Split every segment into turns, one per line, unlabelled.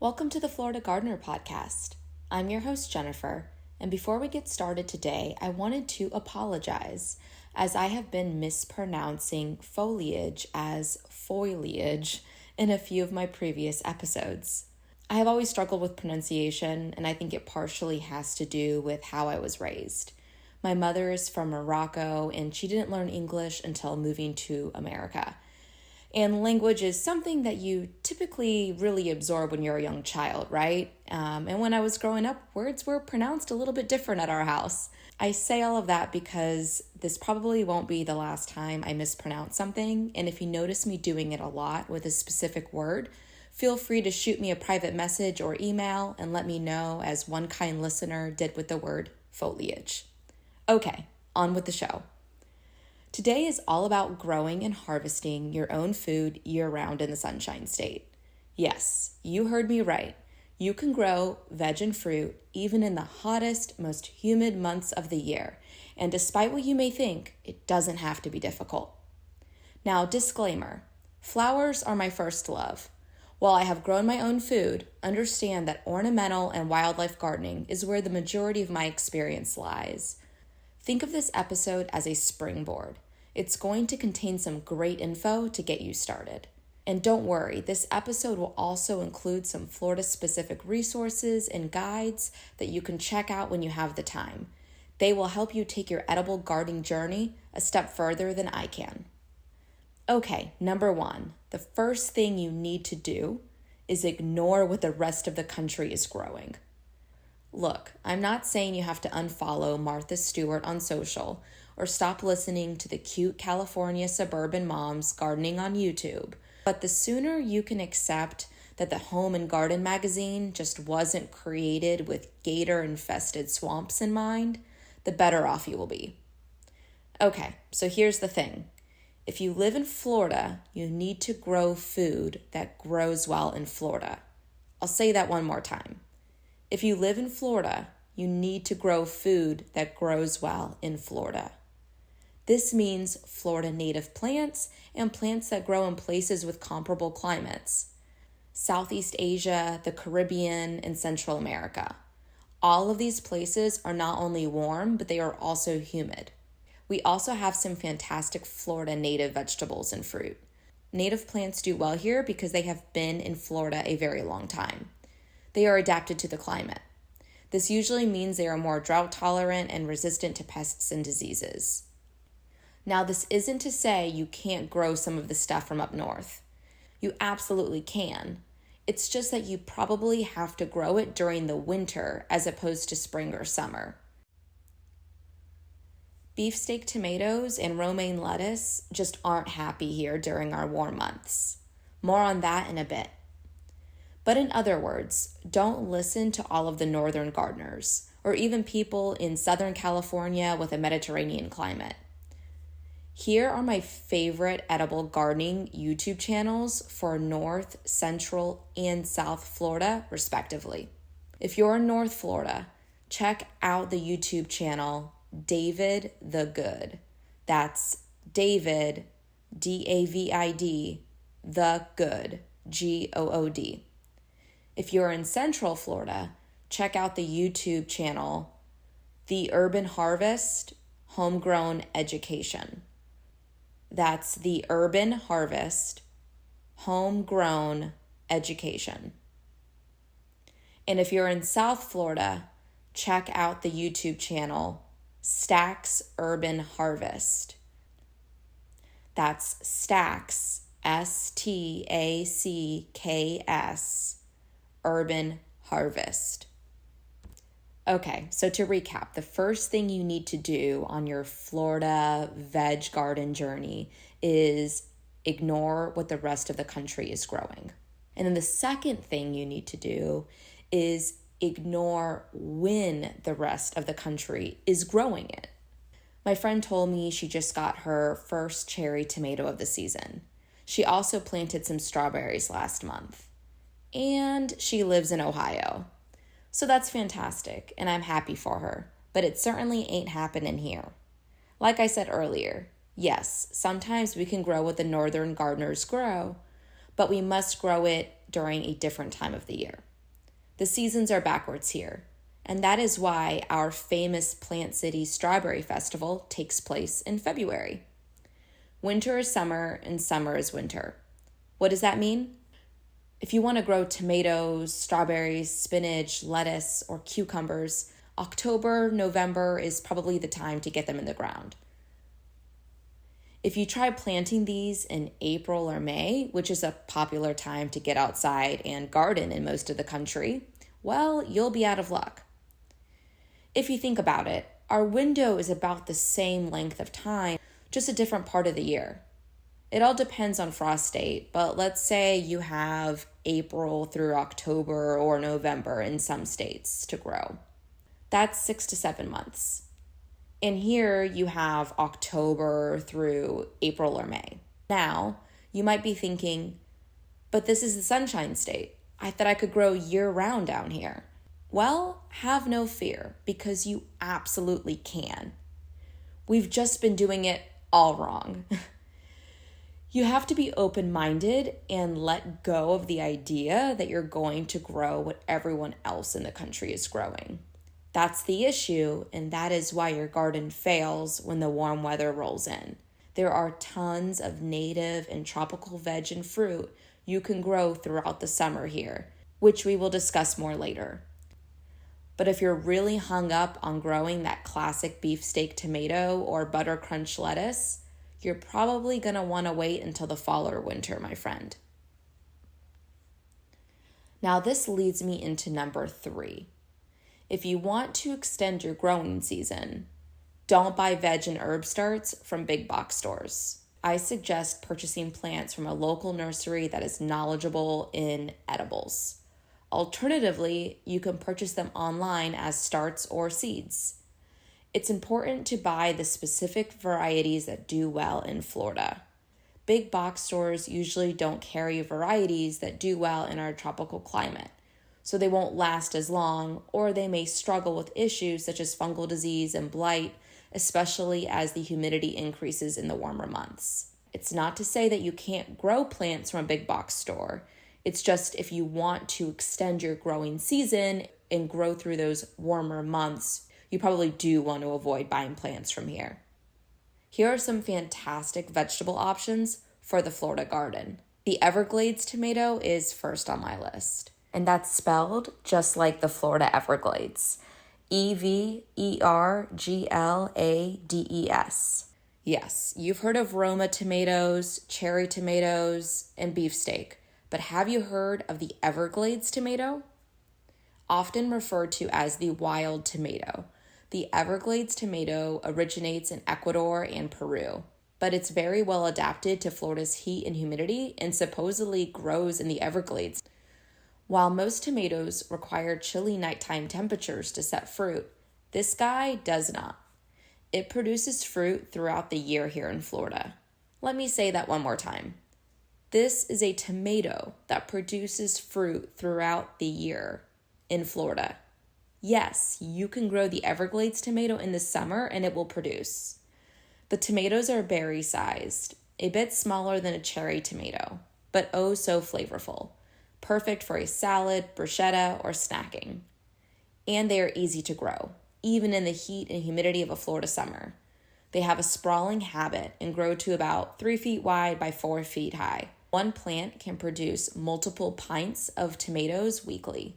Welcome to the Florida Gardener Podcast. I'm your host, Jennifer, and before we get started today, I wanted to apologize as I have been mispronouncing foliage as foliage in a few of my previous episodes. I have always struggled with pronunciation, and I think it partially has to do with how I was raised. My mother is from Morocco, and she didn't learn English until moving to America. And language is something that you typically really absorb when you're a young child, right? And when I was growing up, words were pronounced a little bit different at our house. I say all of that because this probably won't be the last time I mispronounce something. And if you notice me doing it a lot with a specific word, feel free to shoot me a private message or email and let me know, as one kind listener did with the word foliage. Okay, on with the show. Today is all about growing and harvesting your own food year-round in the Sunshine State. Yes, you heard me right. You can grow veg and fruit even in the hottest, most humid months of the year. And despite what you may think, it doesn't have to be difficult. Now, disclaimer, flowers are my first love. While I have grown my own food, understand that ornamental and wildlife gardening is where the majority of my experience lies. Think of this episode as a springboard. It's going to contain some great info to get you started. And don't worry, this episode will also include some Florida-specific resources and guides that you can check out when you have the time. They will help you take your edible gardening journey a step further than I can. Okay, number one, the first thing you need to do is ignore what the rest of the country is growing. Look, I'm not saying you have to unfollow Martha Stewart on social or stop listening to the cute California suburban moms gardening on YouTube, but the sooner you can accept that the Home and Garden magazine just wasn't created with gator-infested swamps in mind, the better off you will be. Okay, so here's the thing. If you live in Florida, you need to grow food that grows well in Florida. I'll say that one more time. If you live in Florida, you need to grow food that grows well in Florida. This means Florida native plants and plants that grow in places with comparable climates. Southeast Asia, the Caribbean, and Central America. All of these places are not only warm, but they are also humid. We also have some fantastic Florida native vegetables and fruit. Native plants do well here because they have been in Florida a very long time. They are adapted to the climate. This usually means they are more drought tolerant and resistant to pests and diseases. Now, this isn't to say you can't grow some of the stuff from up north. You absolutely can. It's just that you probably have to grow it during the winter as opposed to spring or summer. Beefsteak tomatoes and romaine lettuce just aren't happy here during our warm months. More on that in a bit. But in other words, don't listen to all of the northern gardeners, or even people in Southern California with a Mediterranean climate. Here are my favorite edible gardening YouTube channels for North, Central, and South Florida, respectively. If you're in North Florida, check out the YouTube channel David the Good. That's David, D-A-V-I-D, the Good, G-O-O-D. If you're in Central Florida, check out the YouTube channel The Urban Harvest Homegrown Education. That's The Urban Harvest Homegrown Education. And if you're in South Florida, check out the YouTube channel Stacks Urban Harvest. That's Stacks, S-T-A-C-K-S, Urban Harvest. Okay, so to recap, the first thing you need to do on your Florida veg garden journey is ignore what the rest of the country is growing. And then the second thing you need to do is ignore when the rest of the country is growing it. My friend told me she just got her first cherry tomato of the season. She also planted some strawberries last month. And she lives in Ohio. So that's fantastic, and I'm happy for her, but it certainly ain't happening here. Like I said earlier, yes, sometimes we can grow what the northern gardeners grow, but we must grow it during a different time of the year. The seasons are backwards here, and that is why our famous Plant City Strawberry Festival takes place in February. Winter is summer, and summer is winter. What does that mean? If you want to grow tomatoes, strawberries, spinach, lettuce, or cucumbers, October, November is probably the time to get them in the ground. If you try planting these in April or May, which is a popular time to get outside and garden in most of the country, well, you'll be out of luck. If you think about it, our window is about the same length of time, just a different part of the year. It all depends on frost date, but let's say you have April through October or November in some states to grow. That's 6 to 7 months. And here you have October through April or May. Now, you might be thinking, but this is the Sunshine State. I thought I could grow year-round down here. Well, have no fear, because you absolutely can. We've just been doing it all wrong. You have to be open-minded and let go of the idea that you're going to grow what everyone else in the country is growing. That's the issue, and that is why your garden fails when the warm weather rolls in. There are tons of native and tropical veg and fruit you can grow throughout the summer here, which we will discuss more later. But if you're really hung up on growing that classic beefsteak tomato or butter crunch lettuce, you're probably going to want to wait until the fall or winter, my friend. Now this leads me into number 3. If you want to extend your growing season, don't buy veg and herb starts from big box stores. I suggest purchasing plants from a local nursery that is knowledgeable in edibles. Alternatively, you can purchase them online as starts or seeds. It's important to buy the specific varieties that do well in Florida. Big box stores usually don't carry varieties that do well in our tropical climate, so they won't last as long, or they may struggle with issues such as fungal disease and blight, especially as the humidity increases in the warmer months. It's not to say that you can't grow plants from a big box store. It's just if you want to extend your growing season and grow through those warmer months, you probably do want to avoid buying plants from here. Here are some fantastic vegetable options for the Florida garden. The Everglades tomato is first on my list, and that's spelled just like the Florida Everglades. Everglades. Yes, you've heard of Roma tomatoes, cherry tomatoes, and beefsteak, but have you heard of the Everglades tomato? Often referred to as the wild tomato, the Everglades tomato originates in Ecuador and Peru, but it's very well adapted to Florida's heat and humidity and supposedly grows in the Everglades. While most tomatoes require chilly nighttime temperatures to set fruit, this guy does not. It produces fruit throughout the year here in Florida. Let me say that one more time. This is a tomato that produces fruit throughout the year in Florida. Yes, you can grow the Everglades tomato in the summer and it will produce. The tomatoes are berry-sized, a bit smaller than a cherry tomato, but oh so flavorful. Perfect for a salad, bruschetta, or snacking. And they are easy to grow, even in the heat and humidity of a Florida summer. They have a sprawling habit and grow to about 3 feet wide by 4 feet high. One plant can produce multiple pints of tomatoes weekly.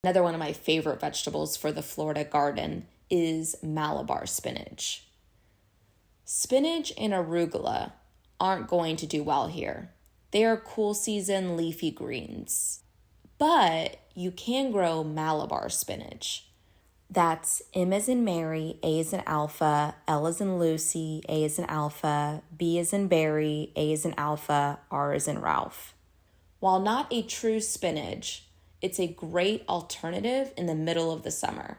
Another one of my favorite vegetables for the Florida garden is Malabar spinach. Spinach and arugula aren't going to do well here. They are cool season leafy greens. But you can grow Malabar spinach. That's M as in Mary, A as in Alpha, L as in Lucy, A as in Alpha, B as in Barry, A as in Alpha, R as in Ralph. While not a true spinach, it's a great alternative in the middle of the summer.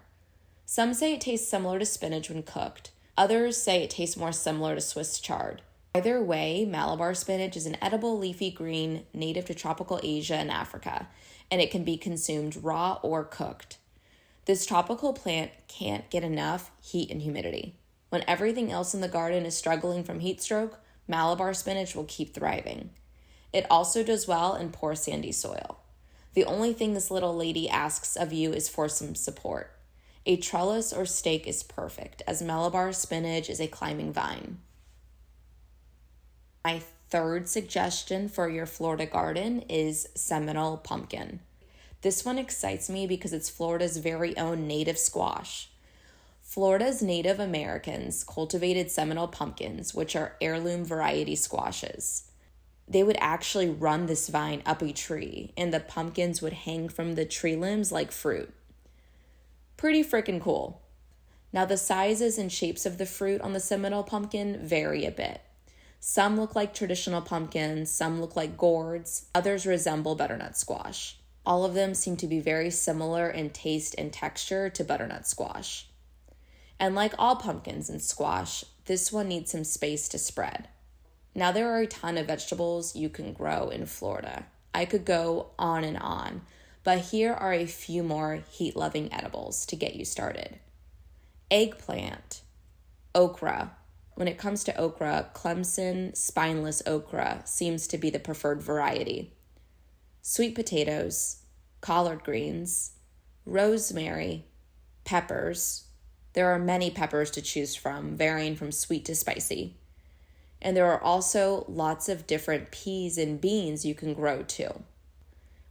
Some say it tastes similar to spinach when cooked. Others say it tastes more similar to Swiss chard. Either way, Malabar spinach is an edible leafy green native to tropical Asia and Africa, and it can be consumed raw or cooked. This tropical plant can't get enough heat and humidity. When everything else in the garden is struggling from heat stroke, Malabar spinach will keep thriving. It also does well in poor sandy soil. The only thing this little lady asks of you is for some support. A trellis or stake is perfect, as Malabar spinach is a climbing vine. My third suggestion for your Florida garden is Seminole pumpkin. This one excites me because it's Florida's very own native squash. Florida's Native Americans cultivated Seminole pumpkins, which are heirloom variety squashes. They would actually run this vine up a tree, and the pumpkins would hang from the tree limbs like fruit. Pretty freaking cool. Now, the sizes and shapes of the fruit on the Seminole pumpkin vary a bit. Some look like traditional pumpkins, some look like gourds, others resemble butternut squash. All of them seem to be very similar in taste and texture to butternut squash. And like all pumpkins and squash, this one needs some space to spread. Now, there are a ton of vegetables you can grow in Florida. I could go on, but here are a few more heat-loving edibles to get you started. Eggplant, okra. When it comes to okra, Clemson spineless okra seems to be the preferred variety. Sweet potatoes, collard greens, rosemary, peppers. There are many peppers to choose from, varying from sweet to spicy. And there are also lots of different peas and beans you can grow too.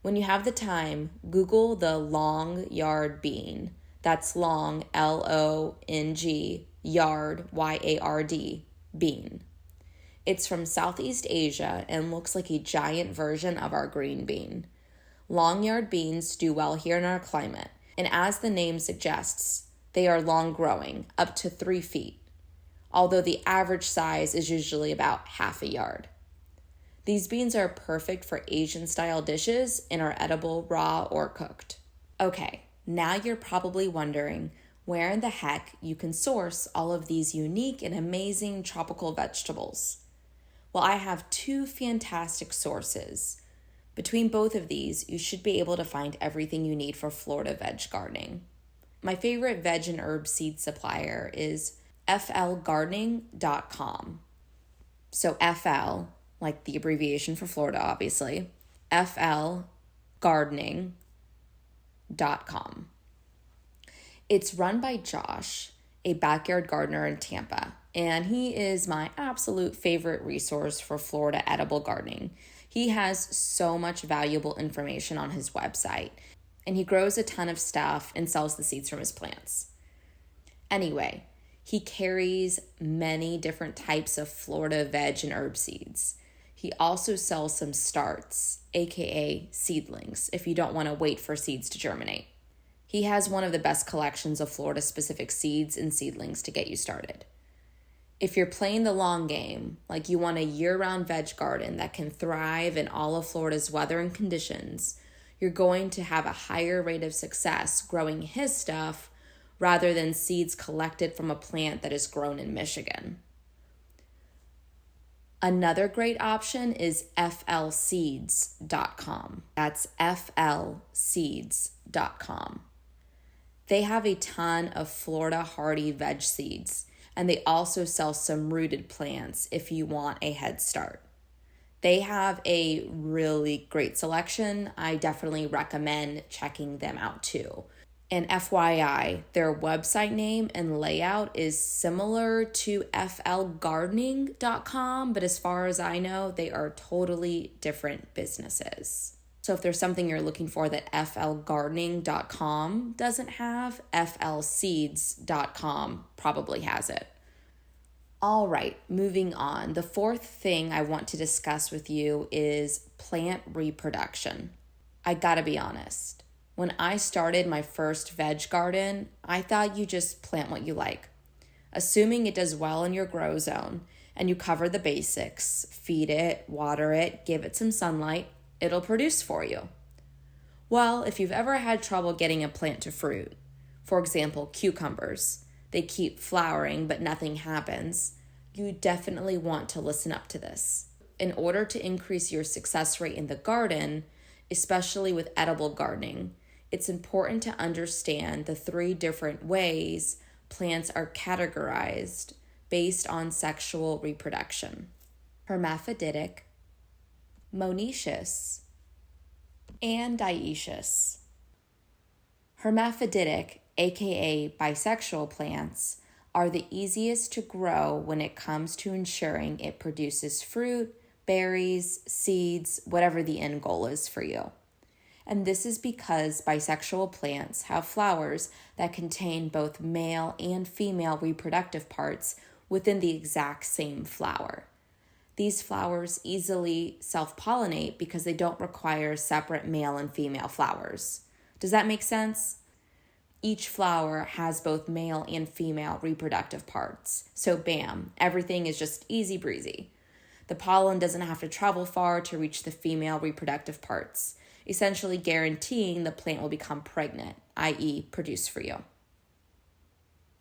When you have the time, Google the long yard bean. That's long, L-O-N-G, yard, Y-A-R-D, bean. It's from Southeast Asia and looks like a giant version of our green bean. Long yard beans do well here in our climate, and as the name suggests, they are long growing, up to 3 feet, although the average size is usually about half a yard. These beans are perfect for Asian-style dishes and are edible raw or cooked. Okay, now you're probably wondering where in the heck you can source all of these unique and amazing tropical vegetables. Well, I have 2 fantastic sources. Between both of these, you should be able to find everything you need for Florida veg gardening. My favorite veg and herb seed supplier is flgardening.com. So FL, like the abbreviation for Florida, obviously, flgardening.com. It's run by Josh, a backyard gardener in Tampa, and he is my absolute favorite resource for Florida edible gardening. He has so much valuable information on his website, and he grows a ton of stuff and sells the seeds from his plants. Anyway, he carries many different types of Florida veg and herb seeds. He also sells some starts, aka seedlings, if you don't want to wait for seeds to germinate. He has one of the best collections of Florida-specific seeds and seedlings to get you started. If you're playing the long game, like you want a year-round veg garden that can thrive in all of Florida's weather and conditions, you're going to have a higher rate of success growing his stuff rather than seeds collected from a plant that is grown in Michigan. Another great option is flseeds.com. That's flseeds.com. They have a ton of Florida hardy veg seeds, and they also sell some rooted plants if you want a head start. They have a really great selection. I definitely recommend checking them out too. And FYI, their website name and layout is similar to flgardening.com, but as far as I know, they are totally different businesses. So if there's something you're looking for that flgardening.com doesn't have, flseeds.com probably has it. All right, moving on. The fourth thing I want to discuss with you is plant reproduction. I gotta be honest. When I started my first veg garden, I thought you just plant what you like. Assuming it does well in your grow zone and you cover the basics, feed it, water it, give it some sunlight, it'll produce for you. Well, if you've ever had trouble getting a plant to fruit, for example, cucumbers, they keep flowering but nothing happens, you definitely want to listen up to this. In order to increase your success rate in the garden, especially with edible gardening, it's important to understand the 3 different ways plants are categorized based on sexual reproduction: hermaphroditic, monoecious, and dioecious. Hermaphroditic, aka bisexual plants, are the easiest to grow when it comes to ensuring it produces fruit, berries, seeds, whatever the end goal is for you. And this is because bisexual plants have flowers that contain both male and female reproductive parts within the exact same flower. These flowers easily self-pollinate because they don't require separate male and female flowers. Does that make sense? Each flower has both male and female reproductive parts. So bam, everything is just easy breezy. The pollen doesn't have to travel far to reach the female reproductive parts, essentially guaranteeing the plant will become pregnant, i.e. produce for you.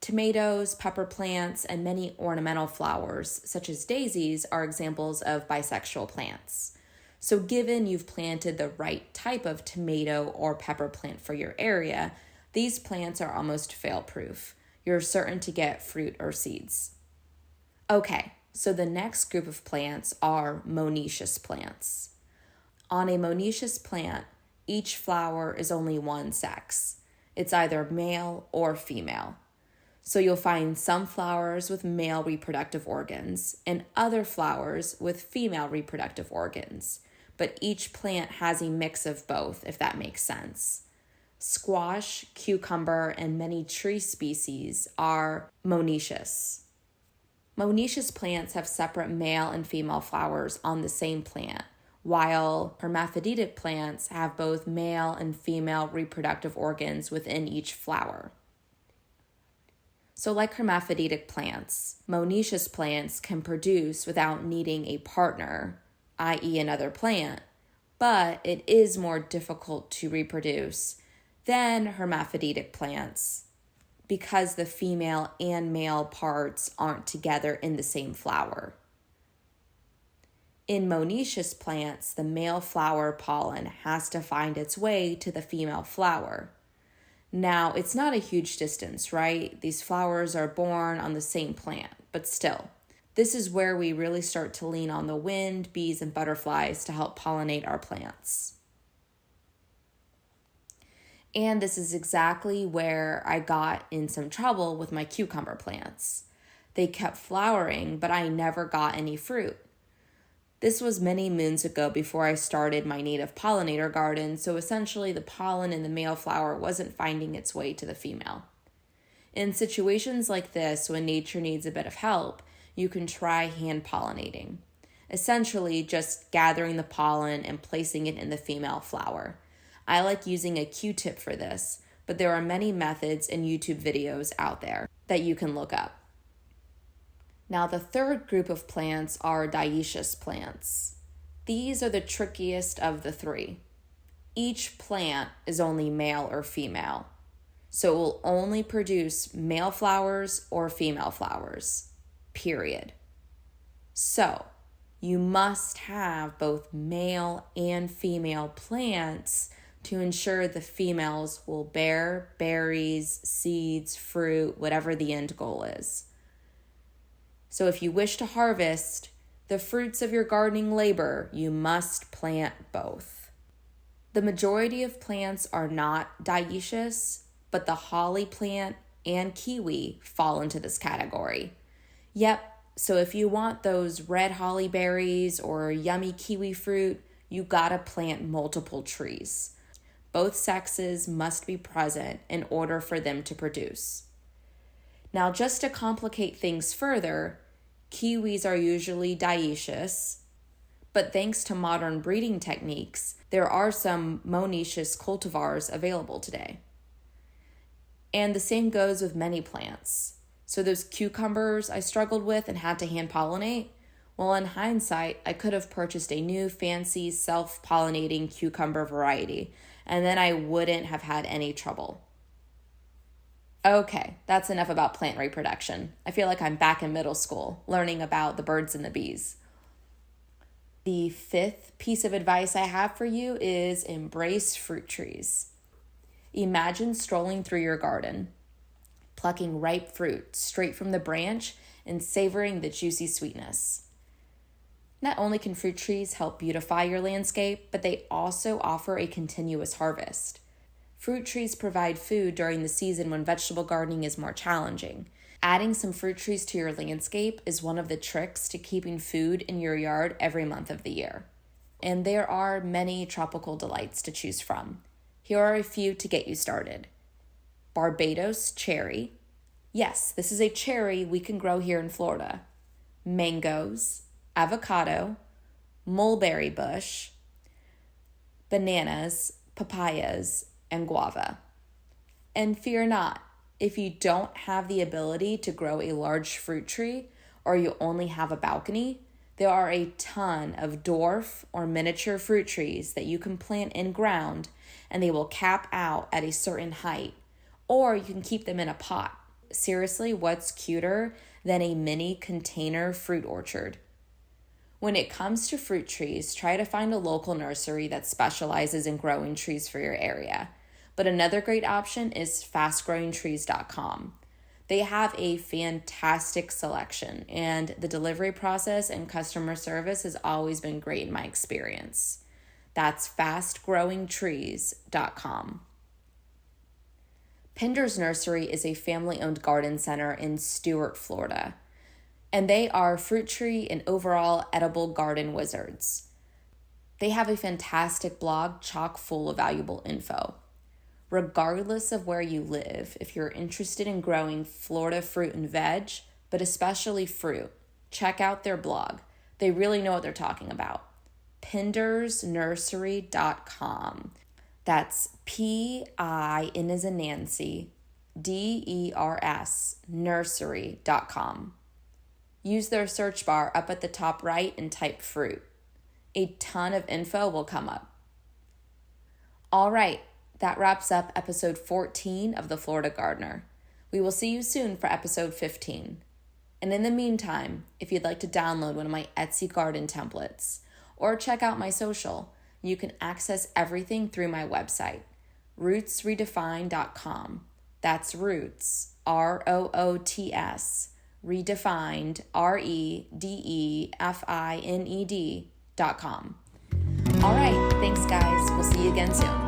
Tomatoes, pepper plants, and many ornamental flowers, such as daisies, are examples of bisexual plants. So given you've planted the right type of tomato or pepper plant for your area, these plants are almost fail-proof. You're certain to get fruit or seeds. Okay, so the next group of plants are monoecious plants. On a monoecious plant, each flower is only one sex. It's either male or female. So you'll find some flowers with male reproductive organs and other flowers with female reproductive organs. But each plant has a mix of both, if that makes sense. Squash, cucumber, and many tree species are monoecious. Monoecious plants have separate male and female flowers on the same plant, while hermaphroditic plants have both male and female reproductive organs within each flower. So like hermaphroditic plants, monoecious plants can produce without needing a partner, i.e. another plant, but it is more difficult to reproduce than hermaphroditic plants because the female and male parts aren't together in the same flower. In monoecious plants, the male flower pollen has to find its way to the female flower. Now, it's not a huge distance, right? These flowers are born on the same plant, but still. This is where we really start to lean on the wind, bees, and butterflies to help pollinate our plants. And this is exactly where I got in some trouble with my cucumber plants. They kept flowering, but I never got any fruit. This was many moons ago before I started my native pollinator garden, so essentially the pollen in the male flower wasn't finding its way to the female. In situations like this, when nature needs a bit of help, you can try hand pollinating. Essentially, just gathering the pollen and placing it in the female flower. I like using a Q-tip for this, but there are many methods and YouTube videos out there that you can look up. Now, the third group of plants are dioecious plants. These are the trickiest of the three. Each plant is only male or female, so it will only produce male flowers or female flowers, period. So, you must have both male and female plants to ensure the females will bear berries, seeds, fruit, whatever the end goal is. So if you wish to harvest the fruits of your gardening labor, you must plant both. The majority of plants are not dioecious, but the holly plant and kiwi fall into this category. Yep, so if you want those red holly berries or yummy kiwi fruit, you gotta plant multiple trees. Both sexes must be present in order for them to produce. Now, just to complicate things further, kiwis are usually dioecious, but thanks to modern breeding techniques, there are some monoecious cultivars available today. And the same goes with many plants. So those cucumbers I struggled with and had to hand pollinate, well, in hindsight, I could have purchased a new fancy self-pollinating cucumber variety, and then I wouldn't have had any trouble. Okay, that's enough about plant reproduction. I feel like I'm back in middle school, learning about the birds and the bees. The fifth piece of advice I have for you is embrace fruit trees. Imagine strolling through your garden, plucking ripe fruit straight from the branch and savoring the juicy sweetness. Not only can fruit trees help beautify your landscape, but they also offer a continuous harvest. Fruit trees provide food during the season when vegetable gardening is more challenging. Adding some fruit trees to your landscape is one of the tricks to keeping food in your yard every month of the year. And there are many tropical delights to choose from. Here are a few to get you started. Barbados cherry. Yes, this is a cherry we can grow here in Florida. Mangoes, avocado, mulberry bush, bananas, papayas, and guava. And fear not, if you don't have the ability to grow a large fruit tree or you only have a balcony, there are a ton of dwarf or miniature fruit trees that you can plant in ground and they will cap out at a certain height, or you can keep them in a pot. Seriously, what's cuter than a mini container fruit orchard? When it comes to fruit trees, try to find a local nursery that specializes in growing trees for your area. But another great option is fastgrowingtrees.com. They have a fantastic selection, and the delivery process and customer service has always been great in my experience. That's fastgrowingtrees.com. Pinder's Nursery is a family-owned garden center in Stuart, Florida, and they are fruit tree and overall edible garden wizards. They have a fantastic blog chock full of valuable info. Regardless of where you live, if you're interested in growing Florida fruit and veg, but especially fruit, check out their blog. They really know what they're talking about. pindersnursery.com. That's P-I-N as in Nancy, D-E-R-S, nursery.com. Use their search bar up at the top right and type fruit. A ton of info will come up. All right. That wraps up episode 14 of The Florida Gardener. We will see you soon for episode 15. And in the meantime, if you'd like to download one of my Etsy garden templates or check out my social, you can access everything through my website, rootsredefined.com. That's roots, R-O-O-T-S, redefined, R-E-D-E-F-I-N-E-D.com. All right, thanks guys. We'll see you again soon.